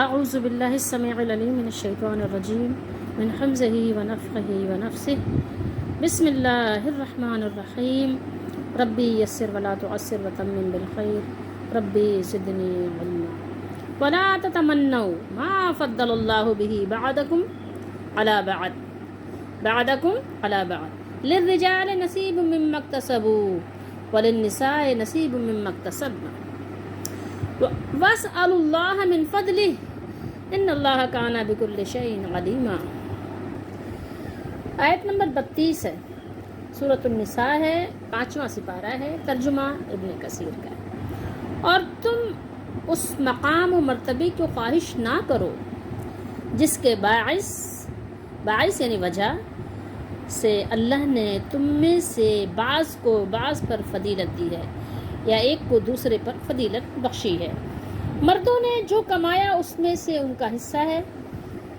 اعوذ باللہ السمیع العلیم من الشیطان الرجیم من حمزہ ونفخہ ونفثہ بسم اللہ الرحمن الرحیم ربی یسر ولا تعسر وتمم بالخیر ربی زدنی علما ولا تتمنوا ما فضل اللہ به بعدکم علی بعد للرجال نصیب مما اکتسبوا وللنساء نصیب مما اکتسبن واسألوا اللہ من فضلہ ان اللہ کان بکل شیء علیما۔ آیت نمبر 32 ہے، سورۃ النساء ہے، 5واں سپارہ ہے، ترجمہ ابن کثیر کا ہے۔ اور تم اس مقام و مرتبے کی خواہش نہ کرو جس کے باعث یعنی وجہ سے اللہ نے تم میں سے بعض کو بعض پر فضیلت دی ہے یا ایک کو دوسرے پر فضیلت بخشی ہے۔ مردوں نے جو کمایا اس میں سے ان کا حصہ ہے۔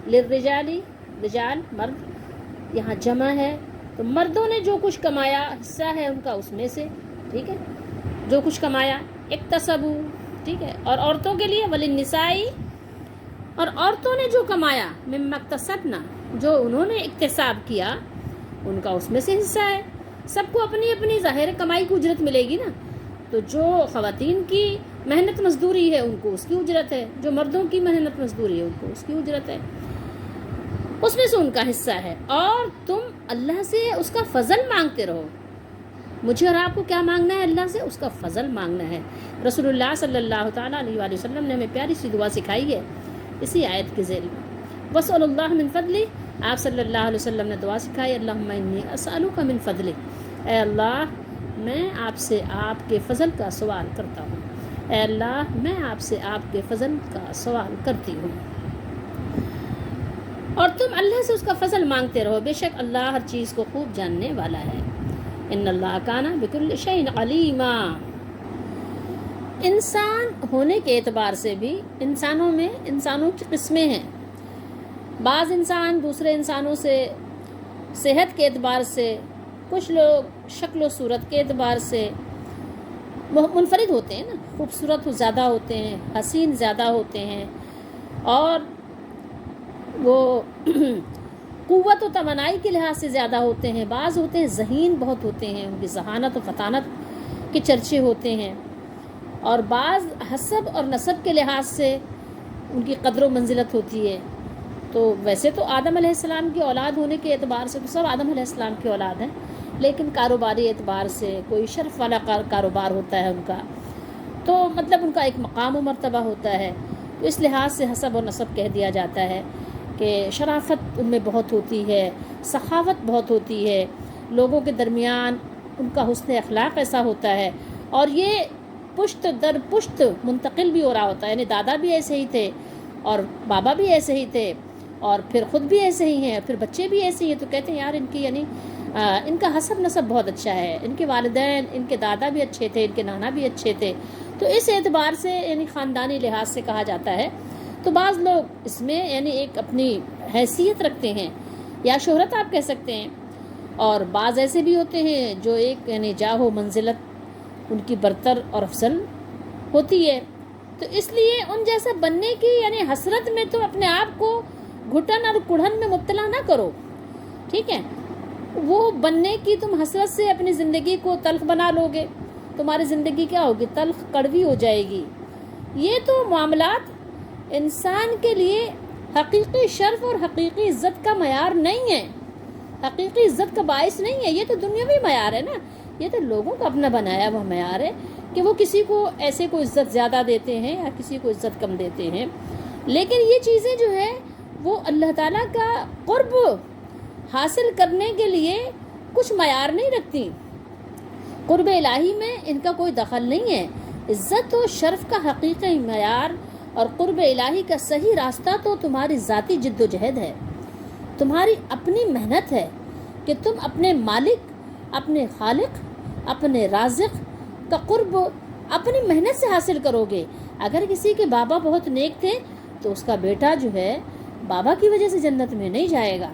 للرجالی، رجال مرد یہاں جمع ہے، تو مردوں نے جو کچھ کمایا حصہ ہے ان کا اس میں سے، ٹھیک ہے، جو کچھ کمایا۔ اکتسبوا، ٹھیک ہے، اور عورتوں کے لیے وللنسائی، اور عورتوں نے جو کمایا مما اکتسبنا، جو انہوں نے اکتساب کیا ان کا اس میں سے حصہ ہے۔ سب کو اپنی اپنی ظاہر کمائی کی اجرت ملے گی نا، تو جو خواتین کی محنت مزدوری ہے ان کو اس کی اجرت ہے، جو مردوں کی محنت مزدوری ہے ان کو اس کی اجرت ہے، اس میں سے ان کا حصہ ہے۔ اور تم اللہ سے اس کا فضل مانگتے رہو۔ مجھے اور آپ کو کیا مانگنا ہے؟ اللہ سے اس کا فضل مانگنا ہے۔ رسول اللہ صلی اللہ تعالیٰ علیہ وآلہ وسلم نے ہمیں پیاری سی دعا سکھائی ہے اسی آیت کے ذیل میں، وَاسْأَلُوا اللَّهَ مِن فَضْلِهِ۔ آپ صلی اللہ علیہ وسلم نے دعا سکھائی، اللہم انی اسألک من فضلک، اے اللہ میں آپ سے آپ کے فضل کا سوال کرتا ہوں، اے اللہ میں آپ سے آپ کے فضل کا سوال کرتی ہوں۔ اور تم اللہ سے اس کا فضل مانگتے رہو، بے شک اللہ ہر چیز کو خوب جاننے والا ہے۔ ان اللہ کان بکل شیء علیما۔ انسان ہونے کے اعتبار سے بھی انسانوں کی قسمیں ہیں۔ بعض انسان دوسرے انسانوں سے صحت کے اعتبار سے، کچھ لوگ شکل و صورت کے اعتبار سے منفرد ہوتے ہیں نا، خوبصورت زیادہ ہوتے ہیں، حسین زیادہ ہوتے ہیں، اور وہ قوت و توانائی کے لحاظ سے زیادہ ہوتے ہیں۔ بعض ہوتے ہیں ذہین بہت ہوتے ہیں، ان کی ذہانت و فطانت کے چرچے ہوتے ہیں، اور بعض حسب اور نسب کے لحاظ سے ان کی قدر و منزلت ہوتی ہے۔ تو ویسے تو آدم علیہ السلام کی اولاد ہونے کے اعتبار سے تو سب آدم علیہ السلام کی اولاد ہیں، لیکن کاروباری اعتبار سے کوئی شرف والا کاروبار ہوتا ہے ان کا، تو مطلب ان کا ایک مقام و مرتبہ ہوتا ہے، تو اس لحاظ سے حسب و نسب کہہ دیا جاتا ہے کہ شرافت ان میں بہت ہوتی ہے، سخاوت بہت ہوتی ہے، لوگوں کے درمیان ان کا حسن اخلاق ایسا ہوتا ہے، اور یہ پشت در پشت منتقل بھی ہو رہا ہوتا ہے، یعنی دادا بھی ایسے ہی تھے اور بابا بھی ایسے ہی تھے، اور پھر خود بھی ایسے ہی ہیں، پھر بچے بھی ایسے ہی ہیں، تو کہتے ہیں یار ان کی یعنی ان کا حسب نسب بہت اچھا ہے، ان کے والدین، ان کے دادا بھی اچھے تھے، ان کے نانا بھی اچھے تھے، تو اس اعتبار سے یعنی خاندانی لحاظ سے کہا جاتا ہے۔ تو بعض لوگ اس میں یعنی ایک اپنی حیثیت رکھتے ہیں یا شہرت آپ کہہ سکتے ہیں، اور بعض ایسے بھی ہوتے ہیں جو ایک یعنی جاہ و منزلت ان کی برتر اور افضل ہوتی ہے۔ تو اس لیے ان جیسا بننے کی یعنی حسرت میں تم اپنے آپ کو گھٹن اور کڑھن میں مبتلا نہ کرو، ٹھیک ہے، وہ بننے کی تم حسرت سے اپنی زندگی کو تلخ بنا لو گے، تمہاری زندگی کیا ہوگی؟ تلخ کڑوی ہو جائے گی۔ یہ تو معاملات انسان کے لیے حقیقی شرف اور حقیقی عزت کا معیار نہیں ہے، حقیقی عزت کا باعث نہیں ہے، یہ تو دنیاوی معیار ہے نا، یہ تو لوگوں کا اپنا بنایا ہوا معیار ہے کہ وہ کسی کو ایسے کو عزت زیادہ دیتے ہیں یا کسی کو عزت کم دیتے ہیں، لیکن یہ چیزیں جو ہے وہ اللہ تعالیٰ کا قرب حاصل کرنے کے لیے کچھ معیار نہیں رکھتی، قرب الہی میں ان کا کوئی دخل نہیں ہے۔ عزت و شرف کا حقیقی معیار اور قرب الہی کا صحیح راستہ تو تمہاری ذاتی جد و جہد ہے، تمہاری اپنی محنت ہے کہ تم اپنے مالک، اپنے خالق، اپنے رازق کا قرب اپنی محنت سے حاصل کرو گے۔ اگر کسی کے بابا بہت نیک تھے تو اس کا بیٹا جو ہے بابا کی وجہ سے جنت میں نہیں جائے گا۔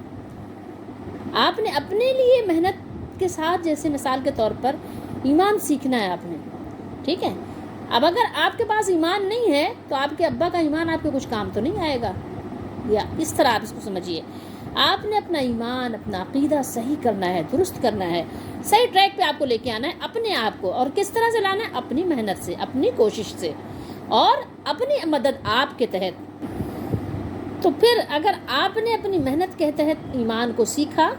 آپ نے اپنے لیے محنت کے ساتھ، جیسے مثال کے طور پر ایمان سیکھنا ہے آپ نے، ٹھیک ہے، اب اگر آپ کے پاس ایمان نہیں ہے تو آپ کے ابا کا ایمان آپ کے کچھ کام تو نہیں آئے گا. یا اس طرح آپ اس کو سمجھیے. آپ نے اپنا ایمان، اپنا عقیدہ صحیح کرنا ہے، درست کرنا ہے، صحیح ٹریک پہ آپ کو لے کے آنا ہے اپنے آپ کو. اور کس طرح سے لانا ہے؟ اپنی محنت سے، اپنی کوشش سے، اور اپنی مدد آپ کے تحت. تو پھر اگر آپ نے اپنی محنت کے تحت ایمان کو سیکھا،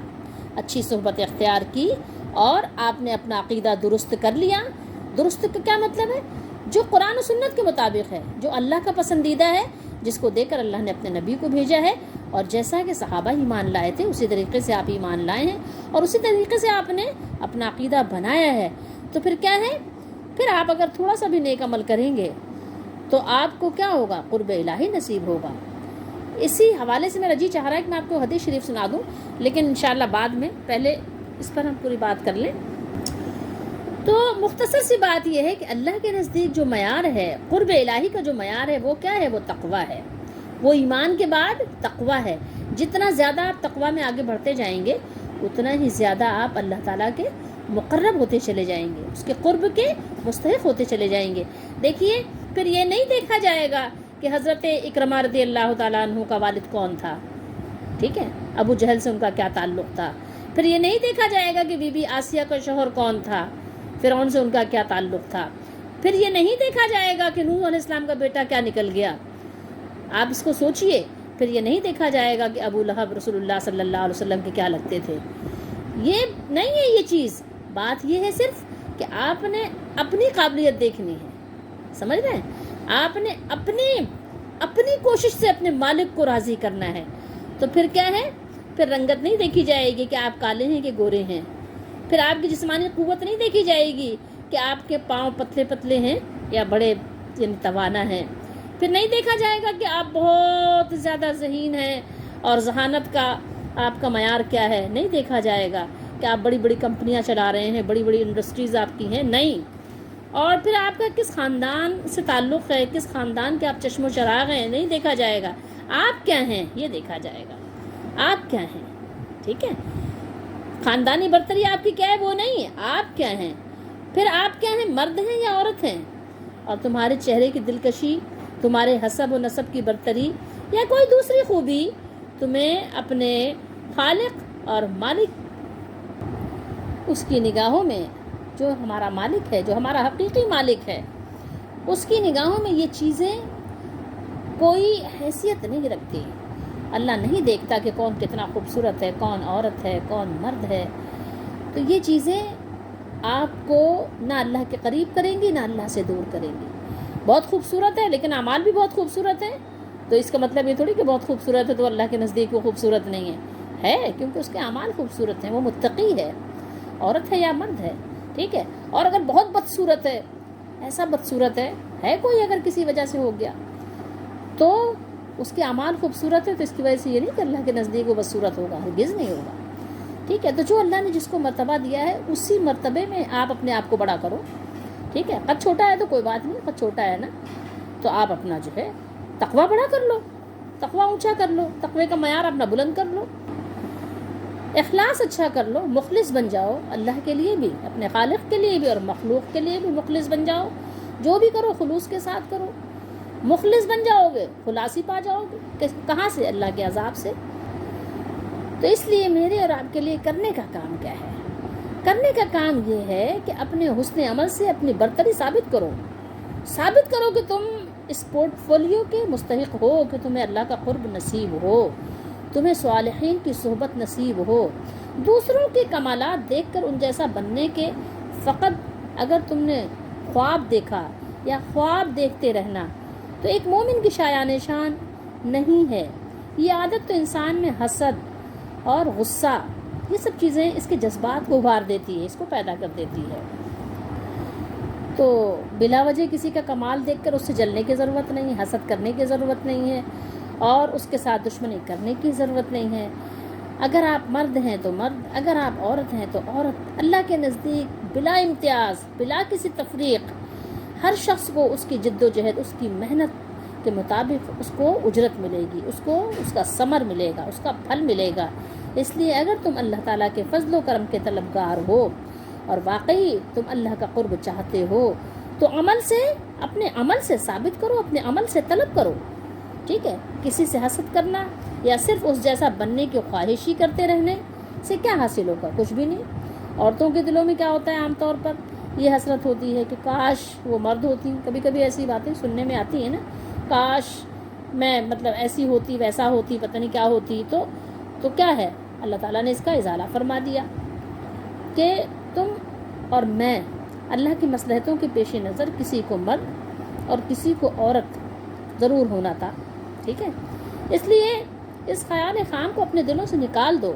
اچھی صحبت اختیار کی، اور آپ نے اپنا عقیدہ درست کر لیا. درست کا کیا مطلب ہے؟ جو قرآن و سنت کے مطابق ہے، جو اللہ کا پسندیدہ ہے، جس کو دے کر اللہ نے اپنے نبی کو بھیجا ہے، اور جیسا کہ صحابہ ایمان لائے تھے اسی طریقے سے آپ ایمان لائے ہیں، اور اسی طریقے سے آپ نے اپنا عقیدہ بنایا ہے. تو پھر کیا ہے؟ پھر آپ اگر تھوڑا سا بھی نیک عمل کریں گے تو آپ کو کیا ہوگا؟ قرب الہی نصیب ہوگا. اسی حوالے سے میرا جی چاہ رہا ہے کہ میں آپ کو حدیث شریف سنا دوں، لیکن انشاءاللہ بعد میں، پہلے اس پر ہم پوری بات کر لیں. تو مختصر سی بات یہ ہے کہ اللہ کے نزدیک جو معیار ہے، قرب الہی کا جو معیار ہے، وہ کیا ہے؟ وہ تقویٰ ہے. وہ ایمان کے بعد تقویٰ ہے. جتنا زیادہ آپ تقویٰ میں آگے بڑھتے جائیں گے اتنا ہی زیادہ آپ اللہ تعالیٰ کے مقرب ہوتے چلے جائیں گے، اس کے قرب کے مستحق ہوتے چلے جائیں گے. دیکھیے پھر یہ نہیں دیکھا جائے گا کہ حضرت اکرمہ رضی اللہ تعالیٰ عنہ کا والد کون تھا، ٹھیک ہے، ابو جہل سے ان کا کیا تعلق تھا. پھر یہ نہیں دیکھا جائے گا کہ بی بی آسیہ کا شوہر کون تھا، فرعون سے ان کا کیا تعلق تھا. پھر یہ نہیں دیکھا جائے گا کہ نوح علیہ السلام کا بیٹا کیا نکل گیا. آپ اس کو سوچئے. پھر یہ نہیں دیکھا جائے گا کہ ابو لہب رسول اللہ صلی اللہ علیہ وسلم کے کیا لگتے تھے. یہ نہیں ہے یہ چیز. بات یہ ہے صرف کہ آپ نے اپنی قابلیت دیکھنی ہے، سمجھ رہے ہیں؟ آپ نے اپنی کوشش سے اپنے مالک کو راضی کرنا ہے. تو پھر کیا ہے؟ پھر رنگت نہیں دیکھی جائے گی کہ آپ کالے ہیں کہ گورے ہیں. پھر آپ کی جسمانی قوت نہیں دیکھی جائے گی کہ آپ کے پاؤں پتلے پتلے ہیں یا بڑے یعنی توانا ہیں. پھر نہیں دیکھا جائے گا کہ آپ بہت زیادہ ذہین ہیں اور ذہانت کا آپ کا معیار کیا ہے. نہیں دیکھا جائے گا کہ آپ بڑی بڑی کمپنیاں چلا رہے ہیں، بڑی بڑی انڈسٹریز آپ کی ہیں. نہیں. اور پھر آپ کا کس خاندان سے تعلق ہے، کس خاندان کے آپ چشم و چراغ ہیں، نہیں دیکھا جائے گا. آپ کیا ہیں یہ دیکھا جائے گا. آپ کیا ہیں، ٹھیک ہے. خاندانی برتری آپ کی کیا ہے وہ نہیں ہے، آپ کیا ہیں. پھر آپ کیا ہیں، مرد ہیں یا عورت ہیں. اور تمہارے چہرے کی دلکشی، تمہارے حسب و نسب کی برتری یا کوئی دوسری خوبی تمہیں اپنے خالق اور مالک، اس کی نگاہوں میں، جو ہمارا مالک ہے، جو ہمارا حقیقی مالک ہے، اس کی نگاہوں میں یہ چیزیں کوئی حیثیت نہیں رکھتی. اللہ نہیں دیکھتا کہ کون کتنا خوبصورت ہے، کون عورت ہے، کون مرد ہے. تو یہ چیزیں آپ کو نہ اللہ کے قریب کریں گی، نہ اللہ سے دور کریں گی. بہت خوبصورت ہے لیکن اعمال بھی بہت خوبصورت ہے، تو اس کا مطلب یہ تھوڑی کہ بہت خوبصورت ہے تو اللہ کے نزدیک وہ خوبصورت نہیں ہے کیونکہ اس کے اعمال خوبصورت ہیں. وہ متقی ہے، عورت ہے یا مرد ہے، ٹھیک ہے. اور اگر بہت بدصورت ہے، ایسا بدصورت ہے کوئی اگر کسی وجہ سے ہو گیا تو اس کے اعمال خوبصورت ہے، تو اس کی وجہ سے یہ نہیں کہ اللہ کے نزدیک وہ بدصورت ہوگا، ہرگز نہیں ہوگا. ٹھیک ہے. تو جو اللہ نے جس کو مرتبہ دیا ہے اسی مرتبے میں آپ اپنے آپ کو بڑا کرو. ٹھیک ہے. قد چھوٹا ہے تو کوئی بات نہیں، قد چھوٹا ہے نا، تو آپ اپنا جو ہے تقویٰ بڑا کر لو، تقویٰ اونچا کر لو، تقوی کا معیار اپنا بلند کر لو، اخلاص اچھا کر لو، مخلص بن جاؤ اللہ کے لیے بھی، اپنے خالق کے لیے بھی اور مخلوق کے لیے بھی مخلص بن جاؤ. جو بھی کرو خلوص کے ساتھ کرو. مخلص بن جاؤ گے، خلاصی پا جاؤ گے. کہاں سے؟ اللہ کے عذاب سے. تو اس لیے میرے اور آپ کے لیے کرنے کا کام کیا ہے؟ کرنے کا کام یہ ہے کہ اپنے حسن عمل سے اپنی برتری ثابت کرو کہ تم اس پورٹ فولیو کے مستحق ہو، کہ تمہیں اللہ کا قرب نصیب ہو، تمہیں صالحین کی صحبت نصیب ہو. دوسروں کے کمالات دیکھ کر ان جیسا بننے کے فقط اگر تم نے خواب دیکھا یا خواب دیکھتے رہنا تو ایک مومن کی شایان شان نہیں ہے. یہ عادت تو انسان میں حسد اور غصہ، یہ سب چیزیں اس کے جذبات کو ابھار دیتی ہے، اس کو پیدا کر دیتی ہے. تو بلا وجہ کسی کا کمال دیکھ کر اس سے جلنے کی ضرورت نہیں، حسد کرنے کی ضرورت نہیں ہے، اور اس کے ساتھ دشمنی کرنے کی ضرورت نہیں ہے. اگر آپ مرد ہیں تو مرد، اگر آپ عورت ہیں تو عورت. اللہ کے نزدیک بلا امتیاز، بلا کسی تفریق، ہر شخص کو اس کی جد و جہد، اس کی محنت کے مطابق اس کو اجرت ملے گی، اس کو اس کا ثمر ملے گا، اس کا پھل ملے گا. اس لیے اگر تم اللہ تعالیٰ کے فضل و کرم کے طلبگار ہو اور واقعی تم اللہ کا قرب چاہتے ہو تو عمل سے اپنے عمل سے ثابت کرو، اپنے عمل سے طلب کرو، ٹھیک ہے؟ کسی سے حسد کرنا یا صرف اس جیسا بننے کی خواہش ہی کرتے رہنے سے کیا حاصل ہوگا؟ کچھ بھی نہیں۔ عورتوں کے دلوں میں کیا ہوتا ہے؟ عام طور پر یہ حسرت ہوتی ہے کہ کاش وہ مرد ہوتی۔ کبھی کبھی ایسی باتیں سننے میں آتی ہیں نا، کاش میں مطلب ایسی ہوتی، ویسا ہوتی، پتہ نہیں کیا ہوتی۔ تو کیا ہے؟ اللہ تعالیٰ نے اس کا ازالہ فرما دیا کہ تم اور میں اللہ کی مصلحتوں کے پیش نظر کسی کو مرد اور کسی کو عورت ضرور ہونا تھا، ٹھیک ہے؟ اس لیے اس خیال خام کو اپنے دلوں سے نکال دو۔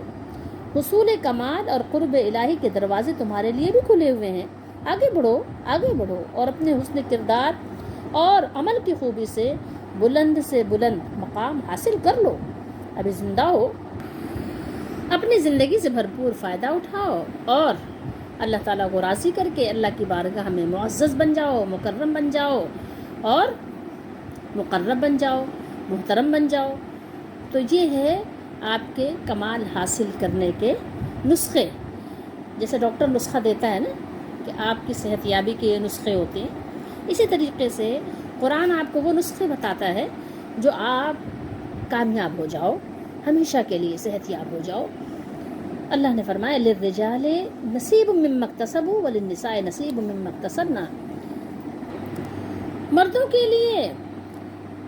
حصول کمال اور قرب الہی کے دروازے تمہارے لیے بھی کھلے ہوئے ہیں۔ آگے بڑھو، آگے بڑھو اور اپنے حسن کردار اور عمل کی خوبی سے بلند مقام حاصل کر لو۔ ابھی زندہ ہو، اپنی زندگی سے بھرپور فائدہ اٹھاؤ اور اللہ تعالیٰ کو راضی کر کے اللہ کی بارگاہ میں معزز بن جاؤ، مکرم بن جاؤ اور مقرب بن جاؤ، محترم بن جاؤ۔ تو یہ ہے آپ کے کمال حاصل کرنے کے نسخے۔ جیسے ڈاکٹر نسخہ دیتا ہے نا کہ آپ کی صحت یابی کے یہ نسخے ہوتے ہیں، اسی طریقے سے قرآن آپ کو وہ نسخے بتاتا ہے جو آپ کامیاب ہو جاؤ، ہمیشہ کے لیے صحت یاب ہو جاؤ۔ اللہ نے فرمایا للرجال نصیب مما اکتسبوا وللنساء نصیب مما اکتسبنا۔ مردوں کے لیے،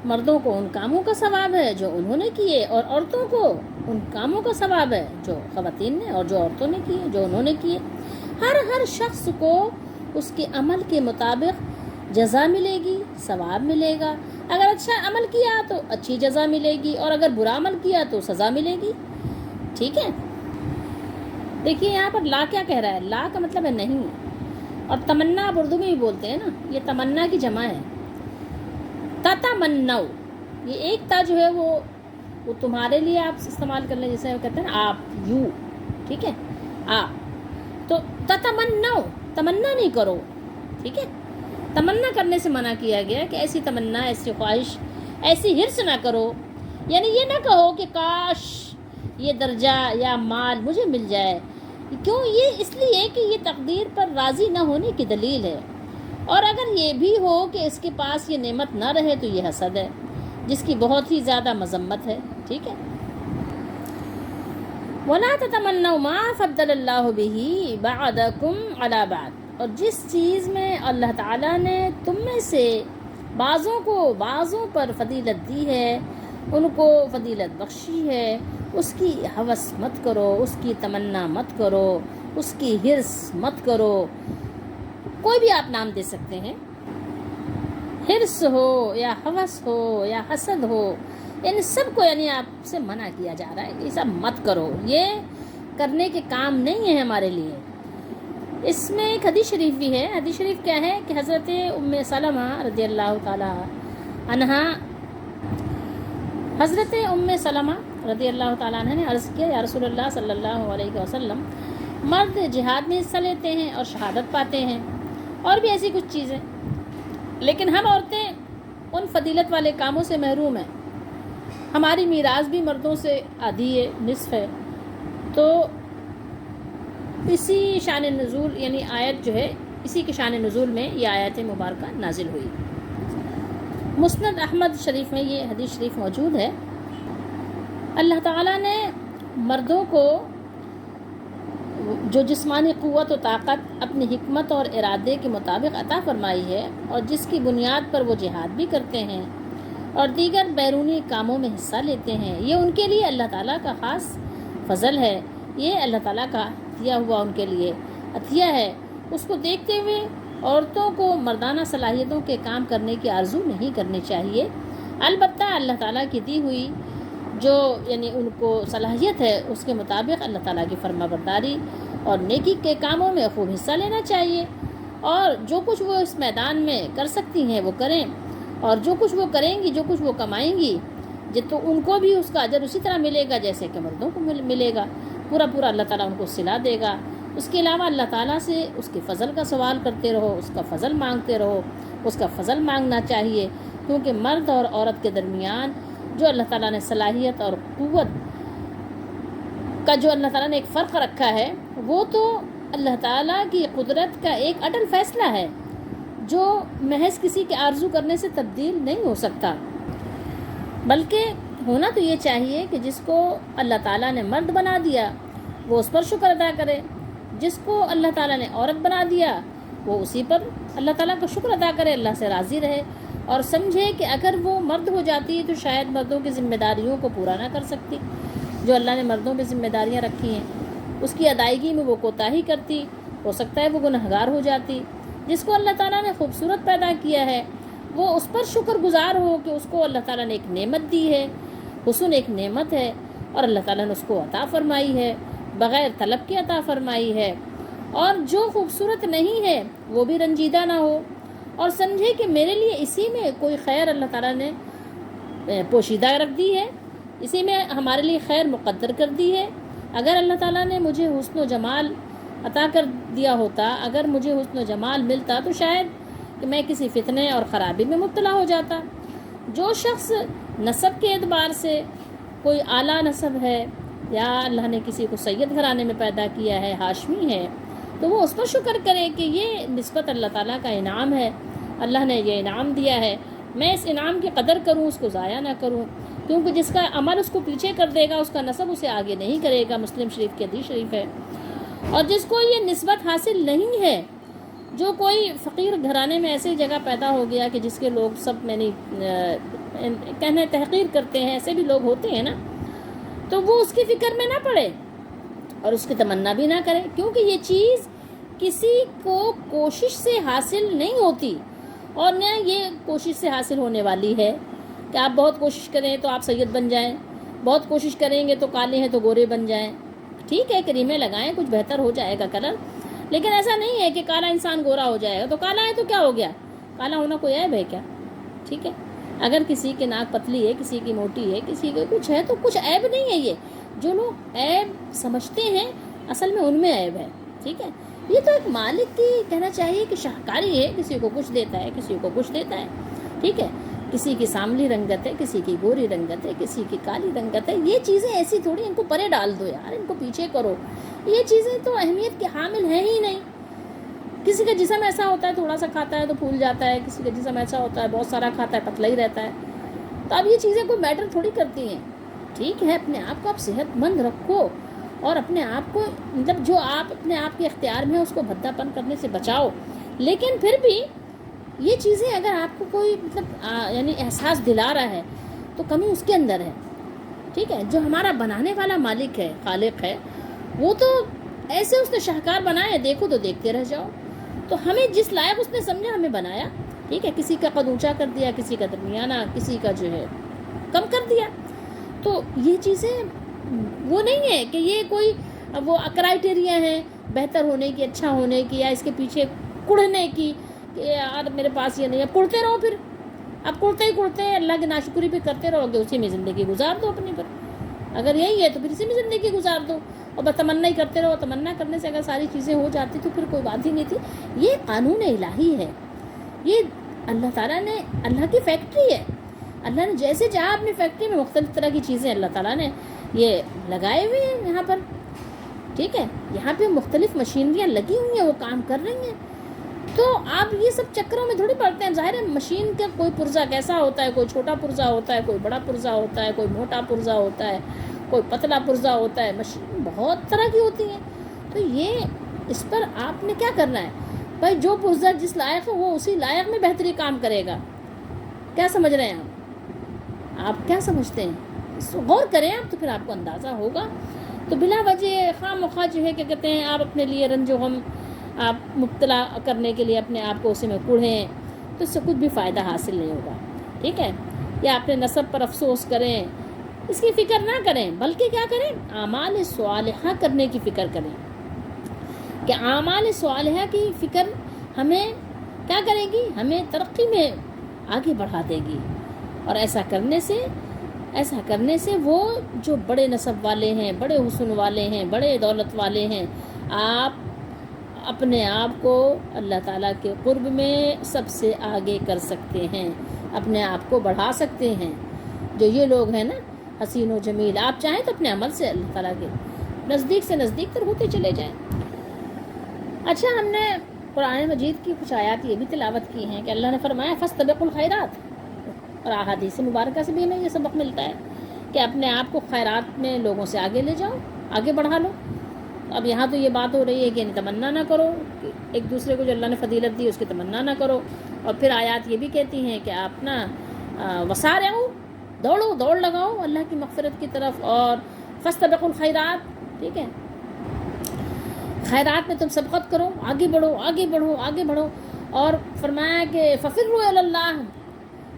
مردوں کو ان کاموں کا ثواب ہے جو انہوں نے کیے، اور عورتوں کو ان کاموں کا ثواب ہے جو خواتین نے اور جو عورتوں نے کیے، جو انہوں نے کیے۔ ہر شخص کو اس کے عمل کے مطابق جزا ملے گی، ثواب ملے گا۔ اگر اچھا عمل کیا تو اچھی جزا ملے گی، اور اگر برا عمل کیا تو سزا ملے گی، ٹھیک ہے؟ دیکھیے یہاں پر لا کیا کہہ رہا ہے؟ لا کا مطلب ہے نہیں، اور تمنا آپ اردو میں بھی بولتے ہیں نا، یہ تمنا کی جمع ہے، تتمنو۔ یہ ایک تا جو ہے وہ تمہارے لیے آپ استعمال کر لیں، جیسے کہتے ہیں نا آپ، یو، ٹھیک ہے؟ آپ تو تتمنو، تمنا نہیں کرو، ٹھیک ہے؟ تمنا کرنے سے منع کیا گیا کہ ایسی تمنا، ایسی خواہش، ایسی حرص نہ کرو۔ یعنی یہ نہ کہو کہ کاش یہ درجہ یا مال مجھے مل جائے۔ کیوں؟ یہ اس لیے کہ یہ تقدیر پر راضی نہ ہونے کی دلیل ہے، اور اگر یہ بھی ہو کہ اس کے پاس یہ نعمت نہ رہے تو یہ حسد ہے، جس کی بہت ہی زیادہ مذمت ہے، ٹھیک ہے؟ وَلَا تَتَمَنَّوْا مَا فَضَّلَ اللَّهُ بِهِ بَعْضَكُمْ عَلَى بَعْضٍ۔ اور جس چیز میں اللہ تعالیٰ نے تم میں سے بعضوں کو بعضوں پر فضیلت دی ہے، ان کو فضیلت بخشی ہے، اس کی ہوس مت کرو، اس کی تمنا مت کرو، اس کی حرص مت کرو۔ کوئی بھی آپ نام دے سکتے ہیں، حرص ہو یا ہوس ہو یا حسد ہو، ان سب کو یعنی آپ سے منع کیا جا رہا ہے کہ یہ سب مت کرو، یہ کرنے کے کام نہیں ہے ہمارے لیے۔ اس میں ایک حدیث شریف بھی ہے۔ حدیث شریف کیا ہے کہ حضرت ام سلمہ رضی اللہ تعالی عنہا، حضرت ام سلمہ رضی اللہ تعالیٰ عنہ نے عرض کیا، یا رسول اللہ صلی اللہ علیہ وسلم، مرد جہاد میں حصہ لیتے ہیں اور شہادت پاتے ہیں اور بھی ایسی کچھ چیزیں، لیکن ہم عورتیں ان فضیلت والے کاموں سے محروم ہیں۔ ہماری میراث بھی مردوں سے آدھی ہے، نصف ہے۔ تو اسی شان نزول یعنی آیت جو ہے، اسی کے شان نزول میں یہ آیت مبارکہ نازل ہوئی۔ مسند احمد شریف میں یہ حدیث شریف موجود ہے۔ اللہ تعالیٰ نے مردوں کو جو جسمانی قوت و طاقت اپنی حکمت اور ارادے کے مطابق عطا فرمائی ہے، اور جس کی بنیاد پر وہ جہاد بھی کرتے ہیں اور دیگر بیرونی کاموں میں حصہ لیتے ہیں، یہ ان کے لیے اللہ تعالیٰ کا خاص فضل ہے، یہ اللہ تعالیٰ کا عطیہ ہوا ان کے لیے عطیہ ہے۔ اس کو دیکھتے ہوئے عورتوں کو مردانہ صلاحیتوں کے کام کرنے کی آرزو نہیں کرنی چاہیے، البتہ اللہ تعالیٰ کی دی ہوئی جو یعنی ان کو صلاحیت ہے اس کے مطابق اللہ تعالیٰ کی فرما برداری اور نیکی کے کاموں میں خوب حصہ لینا چاہیے، اور جو کچھ وہ اس میدان میں کر سکتی ہیں وہ کریں، اور جو کچھ وہ کریں گی، جو کچھ وہ کمائیں گی، تو ان کو بھی اس کا اجر اسی طرح ملے گا جیسے کہ مردوں کو ملے گا، پورا اللہ تعالیٰ ان کو صلہ دے گا۔ اس کے علاوہ اللہ تعالیٰ سے اس کے فضل کا سوال کرتے رہو، اس کا فضل مانگتے رہو، اس کا فضل مانگنا چاہیے، کیونکہ مرد اور عورت کے درمیان جو اللہ تعالیٰ نے صلاحیت اور قوت کا جو اللہ تعالیٰ نے ایک فرق رکھا ہے، وہ تو اللہ تعالیٰ کی قدرت کا ایک اٹل فیصلہ ہے جو محض کسی کے آرزو کرنے سے تبدیل نہیں ہو سکتا، بلکہ ہونا تو یہ چاہیے کہ جس کو اللہ تعالیٰ نے مرد بنا دیا وہ اس پر شکر ادا کرے، جس کو اللہ تعالیٰ نے عورت بنا دیا وہ اسی پر اللہ تعالیٰ کا شکر ادا کرے، اللہ سے راضی رہے، اور سمجھے کہ اگر وہ مرد ہو جاتی تو شاید مردوں کی ذمہ داریوں کو پورا نہ کر سکتی، جو اللہ نے مردوں پہ ذمہ داریاں رکھی ہیں اس کی ادائیگی میں وہ کوتاہی کرتی، ہو سکتا ہے وہ گنہگار ہو جاتی۔ جس کو اللہ تعالیٰ نے خوبصورت پیدا کیا ہے وہ اس پر شکر گزار ہو کہ اس کو اللہ تعالیٰ نے ایک نعمت دی ہے، حسن ایک نعمت ہے، اور اللہ تعالیٰ نے اس کو عطا فرمائی ہے، بغیر طلب کے عطا فرمائی ہے، اور جو خوبصورت نہیں ہے وہ بھی رنجیدہ نہ ہو، اور سمجھے کہ میرے لیے اسی میں کوئی خیر اللہ تعالیٰ نے پوشیدہ رکھ دی ہے، اسی میں ہمارے لیے خیر مقدر کر دی ہے۔ اگر اللہ تعالیٰ نے مجھے حسن و جمال عطا کر دیا ہوتا، اگر مجھے حسن و جمال ملتا تو شاید کہ میں کسی فتنے اور خرابی میں مبتلا ہو جاتا۔ جو شخص نسب کے اعتبار سے کوئی اعلیٰ نسب ہے یا اللہ نے کسی کو سید گھرانے میں پیدا کیا ہے، ہاشمی ہے، تو وہ اس پر شکر کرے کہ یہ نسبت اللہ تعالیٰ کا انعام ہے، اللہ نے یہ انعام دیا ہے، میں اس انعام کی قدر کروں، اس کو ضائع نہ کروں، کیونکہ جس کا عمل اس کو پیچھے کر دے گا اس کا نسب اسے آگے نہیں کرے گا، مسلم شریف کی حدیث شریف ہے۔ اور جس کو یہ نسبت حاصل نہیں ہے، جو کوئی فقیر گھرانے میں ایسی جگہ پیدا ہو گیا کہ جس کے لوگ سب میں نہیں کہنے تحقیر کرتے ہیں، ایسے بھی لوگ ہوتے ہیں نا، تو وہ اس کی فکر میں نہ پڑے اور اس کی تمنا بھی نہ کرے، کیونکہ یہ چیز کسی کو کوشش سے حاصل نہیں ہوتی، اور نہ یہ کوشش سے حاصل ہونے والی ہے کہ آپ بہت کوشش کریں تو آپ سید بن جائیں، بہت کوشش کریں گے تو کالے ہیں تو گورے بن جائیں۔ ٹھیک ہے کریمیں لگائیں، کچھ بہتر ہو جائے گا کلر، لیکن ایسا نہیں ہے کہ کالا انسان گورا ہو جائے گا، تو کالا ہے تو کیا ہو گیا؟ کالا ہونا کوئی عیب ہے کیا؟ ٹھیک ہے، اگر کسی کی ناک پتلی ہے، کسی کی موٹی ہے، کسی کے کچھ ہے تو کچھ عیب نہیں ہے۔ یہ جو لوگ عیب سمجھتے ہیں اصل میں ان میں عیب ہے۔ ٹھیک ہے، یہ تو ایک مالک کی کہنا چاہیے کہ شاہکاری ہے، کسی کو کچھ دیتا ہے، کسی کو کچھ دیتا ہے۔ ٹھیک ہے، کسی کی سانولی رنگت ہے، کسی کی گوری رنگت ہے، کسی کی کالی رنگت ہے، یہ چیزیں ایسی تھوڑی ان کو پرے ڈال دو یار، ان کو پیچھے کرو، یہ چیزیں تو اہمیت کے حامل ہیں ہی نہیں۔ کسی کا جسم ایسا ہوتا ہے تھوڑا سا کھاتا ہے تو پھول جاتا ہے، کسی کا جسم ایسا ہوتا ہے بہت سارا کھاتا ہے پتلا ہی رہتا ہے، تو اب یہ چیزیں کوئی میٹر تھوڑی کرتی ہیں۔ ٹھیک ہے، اپنے آپ کو آپ صحت مند رکھو، اور اپنے آپ کو مطلب جو آپ اپنے آپ کے اختیار میں ہے اس کو بھدا پن کرنے سے بچاؤ، لیکن پھر بھی یہ چیزیں اگر آپ کو کوئی مطلب یعنی احساس دلا رہا ہے تو کمی اس کے اندر ہے۔ ٹھیک ہے، جو ہمارا بنانے والا مالک ہے، خالق ہے، وہ تو ایسے اس نے شاہکار بنایا، دیکھو تو دیکھتے رہ جاؤ، تو ہمیں جس لائق اس نے سمجھا ہمیں بنایا۔ ٹھیک ہے، کسی کا قد اونچا کر دیا، کسی کا درمیانہ، کسی کا جو ہے کم کر دیا، تو یہ چیزیں وہ نہیں ہے کہ یہ کوئی وہ کرائٹیریا ہیں بہتر ہونے کی، اچھا ہونے کی، یا اس کے پیچھے کڑھنے کی کہ یار میرے پاس یہ نہیں ہے، کڑھتے رہو، پھر اب کڑھتے ہی کڑھتے اللہ کی ناشکری بھی کرتے رہو گے، اسی میں زندگی گزار دو اپنی پر۔ اگر یہی ہے تو پھر اسی میں زندگی گزار دو، اور بس تمنا ہی کرتے رہو۔ تمنا کرنے سے اگر ساری چیزیں ہو جاتی تو پھر کوئی بات ہی نہیں تھی۔ یہ قانون الہی ہے، یہ اللہ تعالیٰ نے، اللہ کی فیکٹری ہے، اللہ نے جیسے چاہا اپنی فیکٹری میں مختلف طرح کی چیزیں اللہ تعالیٰ نے یہ لگائے ہوئے ہیں یہاں پر۔ ٹھیک ہے، یہاں پہ مختلف مشینریاں لگی ہوئی ہیں، وہ کام کر رہی ہیں، تو آپ یہ سب چکروں میں تھوڑی پڑتے ہیں۔ ظاہر ہے مشین کا کوئی پرزہ کیسا ہوتا ہے، کوئی چھوٹا پرزہ ہوتا ہے، کوئی بڑا پرزہ ہوتا ہے، کوئی موٹا پرزہ ہوتا ہے، کوئی پتلا پرزہ ہوتا ہے، مشین بہت طرح کی ہوتی ہیں۔ تو یہ اس پر آپ نے کیا کرنا ہے بھائی، جو پرزہ جس لائق ہے وہ اسی لائق میں بہتری کام کرے گا۔ کیا سمجھ رہے ہیں آپ کیا سمجھتے ہیں؟ غور کریں آپ تو پھر آپ کو اندازہ ہوگا۔ تو بلا وجہ خواہ مخواہ جو ہے کیا کہتے ہیں، آپ اپنے لیے رنج و غم آپ مبتلا کرنے کے لیے اپنے آپ کو اسی میں کڑھیں تو اس سے کچھ بھی فائدہ حاصل نہیں ہوگا۔ ٹھیک ہے، یا اپنے نسب پر افسوس کریں، اس کی فکر نہ کریں، بلکہ کیا کریں، اعمال صالحہ کرنے کی فکر کریں، کہ اعمال صالحہ کی فکر ہمیں کیا کرے گی، ہمیں ترقی میں آگے بڑھا دے گی۔ اور ایسا کرنے سے وہ جو بڑے نسب والے ہیں، بڑے حسن والے ہیں، بڑے دولت والے ہیں، آپ اپنے آپ کو اللہ تعالیٰ کے قرب میں سب سے آگے کر سکتے ہیں، اپنے آپ کو بڑھا سکتے ہیں۔ جو یہ لوگ ہیں نا حسین و جمیل، آپ چاہیں تو اپنے عمل سے اللہ تعالیٰ کے نزدیک سے نزدیک تر ہوتے چلے جائیں۔ اچھا، ہم نے قرآن مجید کی کچھ آیات یہ بھی تلاوت کی ہیں کہ اللہ نے فرمایا فاستبقوا الخیرات، اور احادیث مبارکہ سے بھی ہمیں یہ سبق ملتا ہے کہ اپنے آپ کو خیرات میں لوگوں سے آگے لے جاؤ، آگے بڑھا لو۔ اب یہاں تو یہ بات ہو رہی ہے کہ تمنا نہ کرو، کہ ایک دوسرے کو جو اللہ نے فضیلت دی اس کی تمنا نہ کرو، اور پھر آیات یہ بھی کہتی ہیں کہ آپ نا وسارعوا، دوڑو، دوڑ لگاؤ اللہ کی مغفرت کی طرف، اور فاستبقوا الخیرات، ٹھیک ہے، خیرات میں تم سبقت کرو، آگے بڑھو، آگے بڑھو، آگے بڑھو، اور فرمایا کہ ففروا الی اللہ،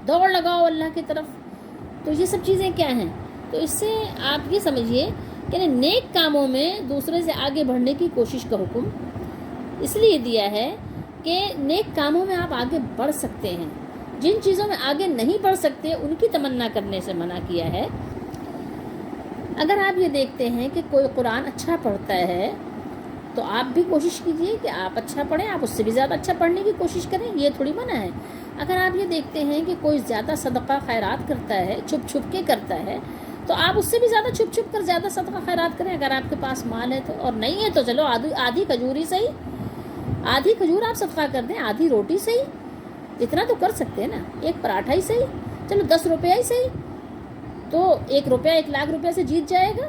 دوڑ لگاؤ اللہ کی طرف۔ تو یہ سب چیزیں کیا ہیں؟ تو اس سے آپ یہ سمجھیے کہ نیک کاموں میں دوسرے سے آگے بڑھنے کی کوشش کا حکم اس لیے دیا ہے کہ نیک کاموں میں آپ آگے بڑھ سکتے ہیں، جن چیزوں میں آگے نہیں بڑھ سکتے ان کی تمنا کرنے سے منع کیا ہے۔ اگر آپ یہ دیکھتے ہیں کہ کوئی قرآن اچھا پڑھتا ہے تو آپ بھی کوشش کیجئے کہ آپ اچھا پڑھیں، آپ اس سے بھی زیادہ اچھا پڑھنے کی کوشش کریں، یہ تھوڑی منع ہے۔ اگر آپ یہ دیکھتے ہیں کہ کوئی زیادہ صدقہ خیرات کرتا ہے، چھپ چھپ کے کرتا ہے، تو آپ اس سے بھی زیادہ چھپ چھپ کر زیادہ صدقہ خیرات کریں۔ اگر آپ کے پاس مال ہے تو، اور نہیں ہے تو چلو آدھی کھجور ہی صحیح، آدھی کھجور آپ صدقہ کر دیں، آدھی روٹی صحیح، اتنا تو کر سکتے ہیں نا، ایک پراٹھا ہی صحیح، چلو 10 روپیہ ہی صحیح، تو 1 روپیہ 1 لاکھ روپیہ سے جیت جائے گا۔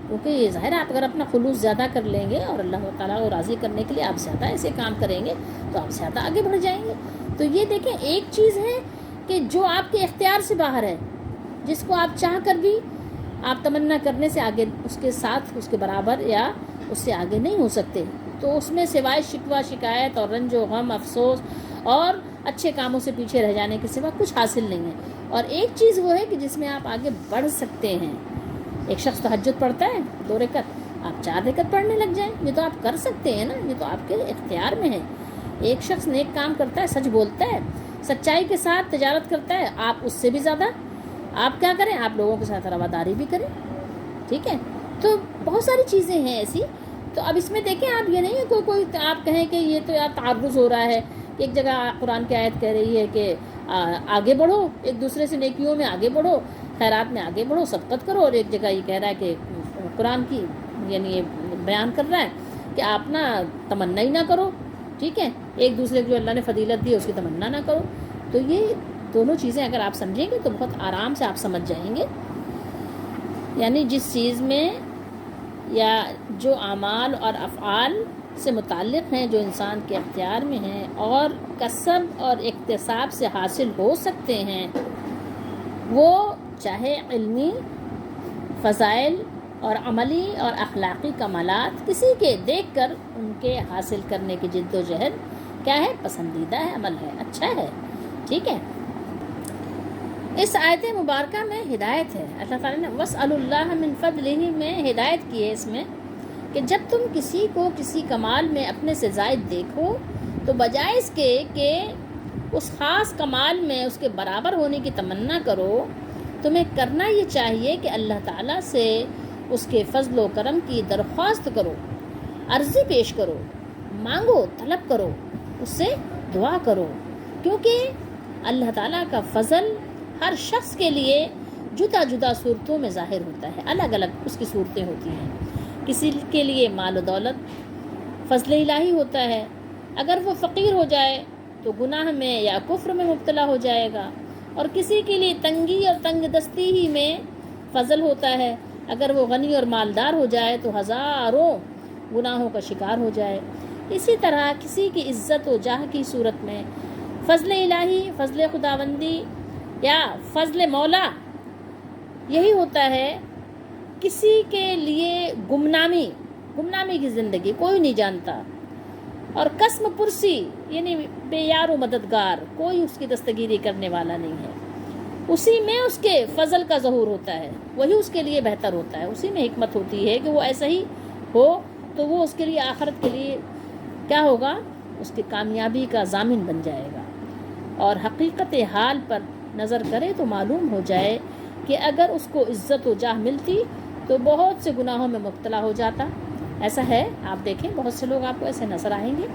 کیونکہ یہ ظاہر ہے آپ اگر اپنا خلوص زیادہ کر لیں گے اور اللہ تعالیٰ کو راضی کرنے کے لیے آپ زیادہ ایسے کام کریں گے تو آپ زیادہ آگے بڑھ جائیں گے۔ تو یہ دیکھیں، ایک چیز ہے کہ جو آپ کے اختیار سے باہر ہے، جس کو آپ چاہ کر بھی آپ تمنا کرنے سے آگے، اس کے ساتھ، اس کے برابر یا اس سے آگے نہیں ہو سکتے، تو اس میں سوائے شکوہ شکایت اور رنج و غم، افسوس اور اچھے کاموں سے پیچھے رہ جانے کے سوا کچھ حاصل نہیں ہے۔ اور ایک چیز وہ ہے کہ جس میں آپ آگے بڑھ سکتے ہیں۔ ایک شخص تہجد پڑھتا ہے 2 رکعت، آپ 4 رکعت پڑھنے لگ جائیں، یہ تو آپ کر سکتے ہیں نا، یہ تو آپ کے اختیار میں ہے۔ ایک شخص نیک کام کرتا ہے، سچ بولتا ہے، سچائی کے ساتھ تجارت کرتا ہے، آپ اس سے بھی زیادہ آپ کیا کریں، آپ لوگوں کے ساتھ رواداری بھی کریں، ٹھیک ہے۔ تو بہت ساری چیزیں ہیں ایسی۔ تو اب اس میں دیکھیں، آپ یہ نہیں ہے کوئی آپ کہیں کہ یہ تو یار تعرض ہو رہا ہے، کہ ایک جگہ قرآن کی آیت کہہ رہی ہے کہ آگے بڑھو، ایک دوسرے سے نیکیوں میں آگے بڑھو، خیرات میں آگے بڑھو، صدقت کرو، اور ایک جگہ یہ کہہ رہا ہے کہ قرآن کی یعنی یہ بیان کر رہا ہے کہ آپ نا تمنا ہی نہ کرو، ٹھیک ہے، ایک دوسرے کو جو اللہ نے فضیلت دی اس کی تمنا نہ کرو۔ تو یہ دونوں چیزیں اگر آپ سمجھیں گے تو بہت آرام سے آپ سمجھ جائیں گے، یعنی جس چیز میں یا جو اعمال اور افعال سے متعلق ہیں، جو انسان کے اختیار میں ہیں اور کسب اور اکتساب سے حاصل ہو سکتے ہیں، وہ چاہے علمی فضائل اور عملی اور اخلاقی کمالات کسی کے دیکھ کر ان کے حاصل کرنے کی جد و جہد کیا ہے، پسندیدہ ہے، عمل ہے، اچھا ہے، ٹھیک ہے۔ اس آیت مبارکہ میں ہدایت ہے، اللہ تعالیٰ نے وَاسْأَلُوا اللَّهَ مِن فَضْلِهِ میں ہدایت کی ہے اس میں کہ جب تم کسی کو کسی کمال میں اپنے سے زائد دیکھو تو بجائے اس کے کہ اس خاص کمال میں اس کے برابر ہونے کی تمنا کرو، تمہیں کرنا یہ چاہیے کہ اللہ تعالیٰ سے اس کے فضل و کرم کی درخواست کرو، عرضی پیش کرو، مانگو، طلب کرو، اس سے دعا کرو، کیونکہ اللہ تعالیٰ کا فضل ہر شخص کے لیے جدا جدا صورتوں میں ظاہر ہوتا ہے، الگ الگ اس کی صورتیں ہوتی ہیں۔ کسی کے لیے مال و دولت فضل الہی ہوتا ہے، اگر وہ فقیر ہو جائے تو گناہ میں یا کفر میں مبتلا ہو جائے گا، اور کسی کے لیے تنگی اور تنگ دستی ہی میں فضل ہوتا ہے، اگر وہ غنی اور مالدار ہو جائے تو ہزاروں گناہوں کا شکار ہو جائے۔ اسی طرح کسی کی عزت و جاہ کی صورت میں فضل الہی، فضل خداوندی یا فضل مولا یہی ہوتا ہے۔ کسی کے لیے گمنامی کی زندگی کوئی نہیں جانتا، اور قسم پرسی یعنی بے یار و مددگار، کوئی اس کی دستگیری کرنے والا نہیں ہے، اسی میں اس کے فضل کا ظہور ہوتا ہے، وہی اس کے لیے بہتر ہوتا ہے، اسی میں حکمت ہوتی ہے کہ وہ ایسا ہی ہو، تو وہ اس کے لیے آخرت کے لیے کیا ہوگا، اس کی کامیابی کا ضامن بن جائے گا۔ اور حقیقت حال پر نظر کرے تو معلوم ہو جائے کہ اگر اس کو عزت و جاہ ملتی تو بہت سے گناہوں میں مبتلا ہو جاتا۔ ایسا ہے، آپ دیکھیں بہت سے لوگ آپ کو ایسے نظر آئیں گے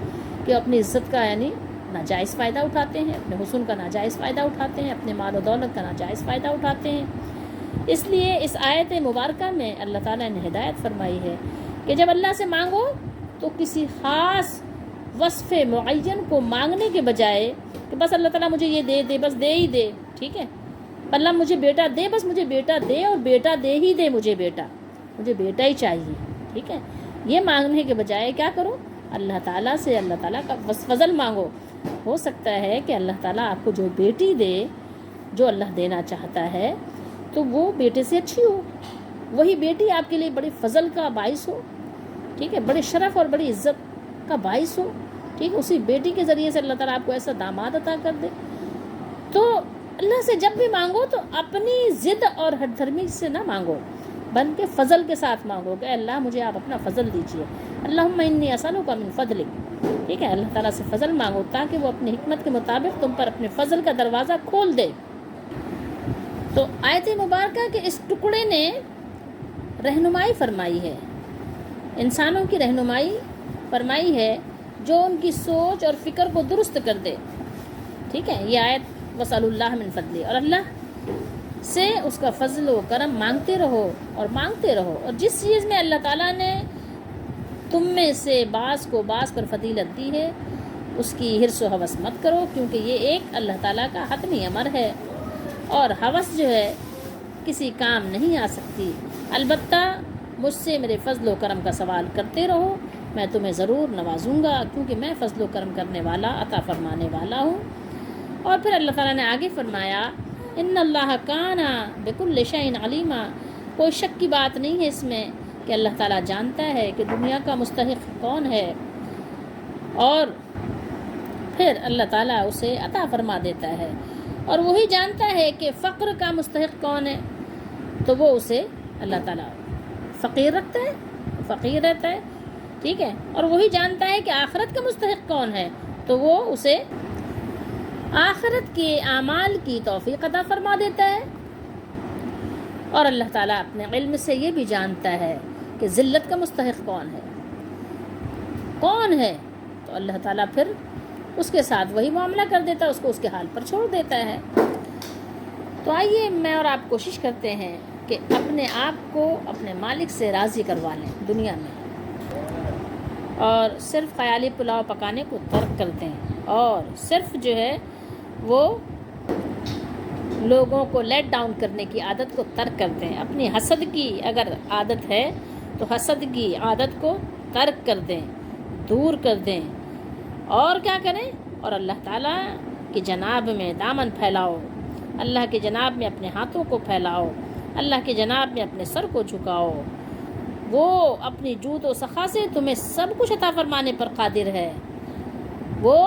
کہ اپنی عزت کا یعنی ناجائز فائدہ اٹھاتے ہیں، اپنے حسن کا ناجائز فائدہ اٹھاتے ہیں، اپنے مال و دولت کا ناجائز فائدہ اٹھاتے ہیں۔ اس لیے اس آیت مبارکہ میں اللہ تعالیٰ نے ہدایت فرمائی ہے کہ جب اللہ سے مانگو تو کسی خاص وصف معین کو مانگنے کے بجائے کہ بس اللہ تعالیٰ مجھے یہ دے دے، بس دے ہی دے، ٹھیک ہے، اللہ مجھے بیٹا دے، بس مجھے بیٹا دے، اور بیٹا دے ہی دے، مجھے بیٹا ہی چاہیے، ٹھیک ہے، یہ مانگنے کے بجائے کیا کرو، اللہ تعالیٰ سے اللہ تعالیٰ کا فضل مانگو۔ ہو سکتا ہے کہ اللہ تعالیٰ آپ کو جو بیٹی دے، جو اللہ دینا چاہتا ہے، تو وہ بیٹے سے اچھی ہو، وہی بیٹی آپ کے لیے بڑے فضل کا باعث ہو، ٹھیک ہے، بڑے شرف اور بڑی عزت کا باعث ہو، ٹھیک ہے، اسی بیٹی کے ذریعے سے اللہ تعالیٰ آپ کو ایسا داماد عطا کر دے۔ تو اللہ سے جب بھی مانگو تو اپنی ضد اور ہٹ دھرمی سے نہ مانگو، بلکہ فضل کے ساتھ مانگو کہ اللہ مجھے آپ اپنا فضل دیجیے، اللہم انی اسألک من فضلک، ٹھیک ہے، اللہ تعالیٰ سے فضل مانگو تاکہ وہ اپنی حکمت کے مطابق تم پر اپنے فضل کا دروازہ کھول دے۔ تو آیت مبارکہ کے اس ٹکڑے نے رہنمائی فرمائی ہے، انسانوں کی رہنمائی فرمائی ہے جو ان کی سوچ اور فکر کو درست کر دے، ٹھیک ہے، یہ آیت وَاسْأَلُوا اللَّهَ مِن فَضْلِهِ، اور اللہ سے اس کا فضل و کرم مانگتے رہو اور مانگتے رہو، اور جس چیز میں اللہ تعالیٰ نے تم میں سے بعض کو بعض پر فضیلت دی ہے اس کی حرص و ہوس مت کرو، کیونکہ یہ ایک اللہ تعالیٰ کا حتمی امر ہے، اور ہوس جو ہے کسی کام نہیں آ سکتی۔ البتہ مجھ سے میرے فضل و کرم کا سوال کرتے رہو، میں تمہیں ضرور نوازوں گا، کیونکہ میں فضل و کرم کرنے والا، عطا فرمانے والا ہوں۔ اور پھر اللہ تعالیٰ نے آگے فرمایا ان اللہ کان بکل شیء علیما، کوئی شک کی بات نہیں ہے اس میں کہ اللہ تعالیٰ جانتا ہے کہ دنیا کا مستحق کون ہے، اور پھر اللہ تعالیٰ اسے عطا فرما دیتا ہے، اور وہی جانتا ہے کہ فقر کا مستحق کون ہے، تو وہ اسے اللہ تعالیٰ فقیر رکھتا ہے، فقیر رہتا ہے، ٹھیک ہے، اور وہی جانتا ہے کہ آخرت کا مستحق کون ہے، تو وہ اسے آخرت کے اعمال کی توفیق عطا فرما دیتا ہے۔ اور اللہ تعالیٰ اپنے علم سے یہ بھی جانتا ہے کہ ذلت کا مستحق کون ہے، تو اللہ تعالیٰ پھر اس کے ساتھ وہی معاملہ کر دیتا ہے، اس کو اس کے حال پر چھوڑ دیتا ہے۔ تو آئیے میں اور آپ کوشش کرتے ہیں کہ اپنے آپ کو اپنے مالک سے راضی کروا لیں دنیا میں، اور صرف خیالی پلاؤ پکانے کو ترک کر دیں، اور صرف جو ہے وہ لوگوں کو لیٹ ڈاؤن کرنے کی عادت کو ترک کر دیں، اپنی حسد کی اگر عادت ہے تو حسد کی عادت کو ترک کر دیں، دور کر دیں، اور کیا کریں، اور اللہ تعالیٰ کی جناب میں دامن پھیلاؤ، اللہ کے جناب میں اپنے ہاتھوں کو پھیلاؤ، اللہ کے جناب میں اپنے سر کو جھکاؤ، وہ اپنی جود و سخا سے تمہیں سب کچھ عطا فرمانے پر قادر ہے، وہ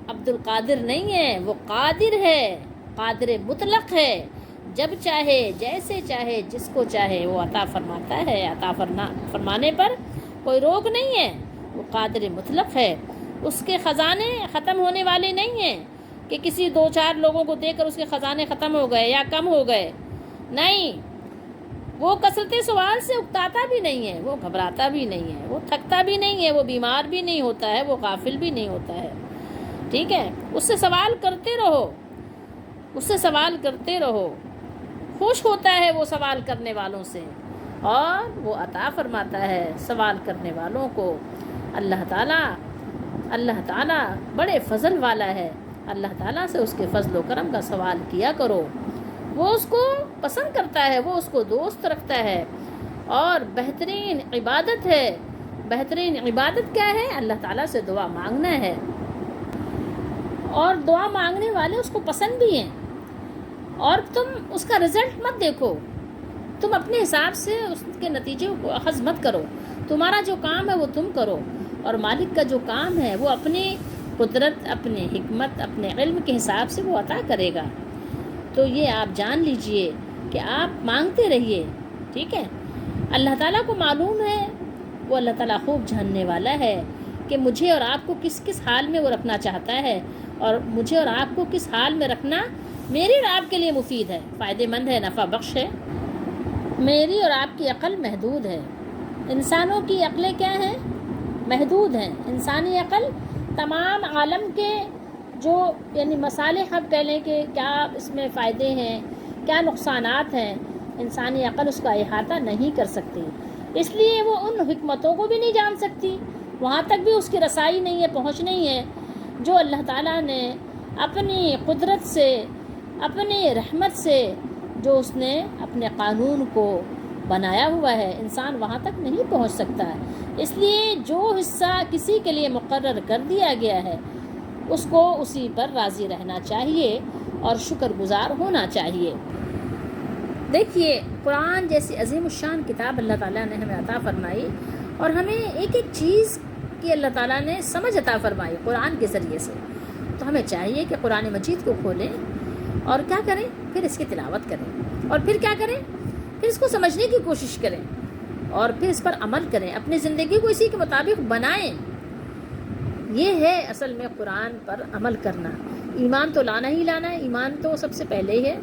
عبد القادر نہیں ہے، وہ قادر ہے، قادر مطلق ہے، جب چاہے جیسے چاہے جس کو چاہے وہ عطا فرماتا ہے، عطا فرمانے پر کوئی روک نہیں ہے، وہ قادر مطلق ہے، اس کے خزانے ختم ہونے والے نہیں ہیں کہ کسی 2-4 لوگوں کو دے کر اس کے خزانے ختم ہو گئے یا کم ہو گئے، نہیں، وہ کثرت سوال سے اکتاتا بھی نہیں ہے، وہ گھبراتا بھی نہیں ہے، وہ تھکتا بھی نہیں ہے، وہ بیمار بھی نہیں ہوتا ہے، وہ غافل بھی نہیں ہوتا ہے، ٹھیک ہے، اس سے سوال کرتے رہو، اس سے سوال کرتے رہو، خوش ہوتا ہے وہ سوال کرنے والوں سے، اور وہ عطا فرماتا ہے سوال کرنے والوں کو۔ اللہ تعالیٰ بڑے فضل والا ہے، اللہ تعالیٰ سے اس کے فضل و کرم کا سوال کیا کرو، وہ اس کو پسند کرتا ہے، وہ اس کو دوست رکھتا ہے، اور بہترین عبادت ہے، بہترین عبادت کیا ہے، اللہ تعالیٰ سے دعا مانگنا ہے، اور دعا مانگنے والے اس کو پسند بھی ہیں، اور تم اس کا رزلٹ مت دیکھو، تم اپنے حساب سے اس کے نتیجے کو اخذ مت کرو، تمہارا جو کام ہے وہ تم کرو، اور مالک کا جو کام ہے وہ اپنی قدرت، اپنی حکمت، اپنے علم کے حساب سے وہ عطا کرے گا۔ تو یہ آپ جان لیجئے کہ آپ مانگتے رہیے، ٹھیک ہے، اللہ تعالیٰ کو معلوم ہے، وہ اللہ تعالیٰ خوب جاننے والا ہے کہ مجھے اور آپ کو کس کس حال میں وہ رکھنا چاہتا ہے، اور مجھے اور آپ کو کس حال میں رکھنا میری اور آپ کے لیے مفید ہے، فائدہ مند ہے، نفع بخش ہے۔ میری اور آپ کی عقل محدود ہے، انسانوں کی عقلیں کیا ہیں، محدود ہیں، انسانی عقل تمام عالم کے جو یعنی مصالح، اب کہہ لیں کہ کیا اس میں فائدے ہیں، کیا نقصانات ہیں، انسانی عقل اس کا احاطہ نہیں کر سکتی، اس لیے وہ ان حکمتوں کو بھی نہیں جان سکتی وہاں تک بھی اس کی رسائی نہیں ہے، پہنچ نہیں ہے جو اللہ تعالیٰ نے اپنی قدرت سے، اپنی رحمت سے، جو اس نے اپنے قانون کو بنایا ہوا ہے، انسان وہاں تک نہیں پہنچ سکتا ہے۔ اس لیے جو حصہ کسی کے لیے مقرر کر دیا گیا ہے اس کو اسی پر راضی رہنا چاہیے اور شکر گزار ہونا چاہیے۔ دیکھیے، قرآن جیسی عظیم الشان کتاب اللہ تعالیٰ نے ہمیں عطا فرمائی، اور ہمیں ایک ایک چیز کی اللہ تعالیٰ نے سمجھ عطا فرمائی قرآن کے ذریعے سے۔ تو ہمیں چاہیے کہ قرآن مجید کو کھولیں اور کیا کریں، پھر اس کی تلاوت کریں، اور پھر کیا کریں، پھر اس کو سمجھنے کی کوشش کریں، اور پھر اس پر عمل کریں، اپنی زندگی کو اسی کے مطابق بنائیں۔ یہ ہے اصل میں قرآن پر عمل کرنا۔ ایمان تو لانا ہی لانا ہے، ایمان تو سب سے پہلے ہی ہے،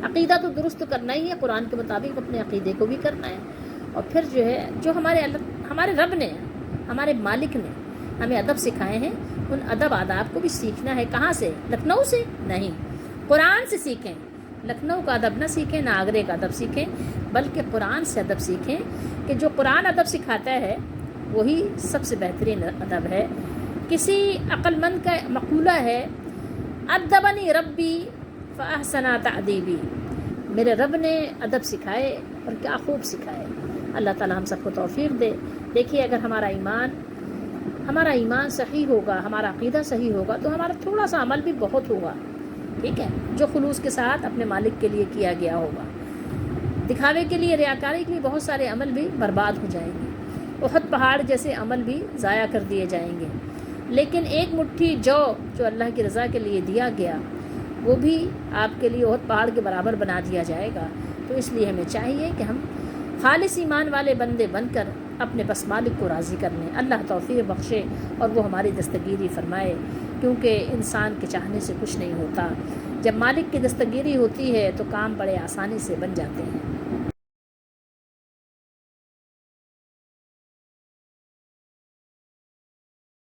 عقیدہ تو درست کرنا ہی ہے، قرآن کے مطابق اپنے عقیدے کو بھی کرنا ہے، اور پھر جو ہے جو ہمارے رب نے، ہمارے مالک نے ہمیں ادب سکھائے ہیں، ان ادب آداب کو بھی سیکھنا ہے۔ کہاں سے؟ لکھنؤ سے نہیں، قرآن سے سیکھیں۔ لکھنؤ کا ادب نہ سیکھیں، نہ آگرے کا ادب سیکھیں، بلکہ قرآن سے ادب سیکھیں، کہ جو قرآن ادب سکھاتا ہے وہی سب سے بہترین ادب ہے۔ کسی عقل مند کا مقولہ ہے، ادبنی ربی فاحسن تعدیبی، میرے رب نے ادب سکھائے اور کیا خوب سکھائے۔ اللہ تعالیٰ ہم سب کو توفیق دے۔ دیکھیے، اگر ہمارا ایمان صحیح ہوگا، ہمارا عقیدہ صحیح ہوگا، تو ہمارا تھوڑا سا عمل بھی بہت ہوگا، ٹھیک ہے، جو خلوص کے ساتھ اپنے مالک کے لیے کیا گیا ہوگا۔ دکھاوے کے لیے، ریاکاری کے لیے بہت سارے عمل بھی برباد ہو جائیں گے، احد پہاڑ جیسے عمل بھی ضائع کر دیے جائیں گے، لیکن ایک مٹھی جو اللہ کی رضا کے لیے دیا گیا، وہ بھی آپ کے لیے احد پہاڑ کے برابر بنا دیا جائے گا۔ تو اس لیے ہمیں چاہیے کہ ہم خالص ایمان والے بندے بن کر اپنے بس مالک کو راضی کر لیں۔ اللہ توفیق بخشے اور وہ ہماری دستگیری فرمائے، کیونکہ انسان کے چاہنے سے کچھ نہیں ہوتا۔ جب مالک کی دستگیری ہوتی ہے تو کام بڑے آسانی سے بن جاتے ہیں۔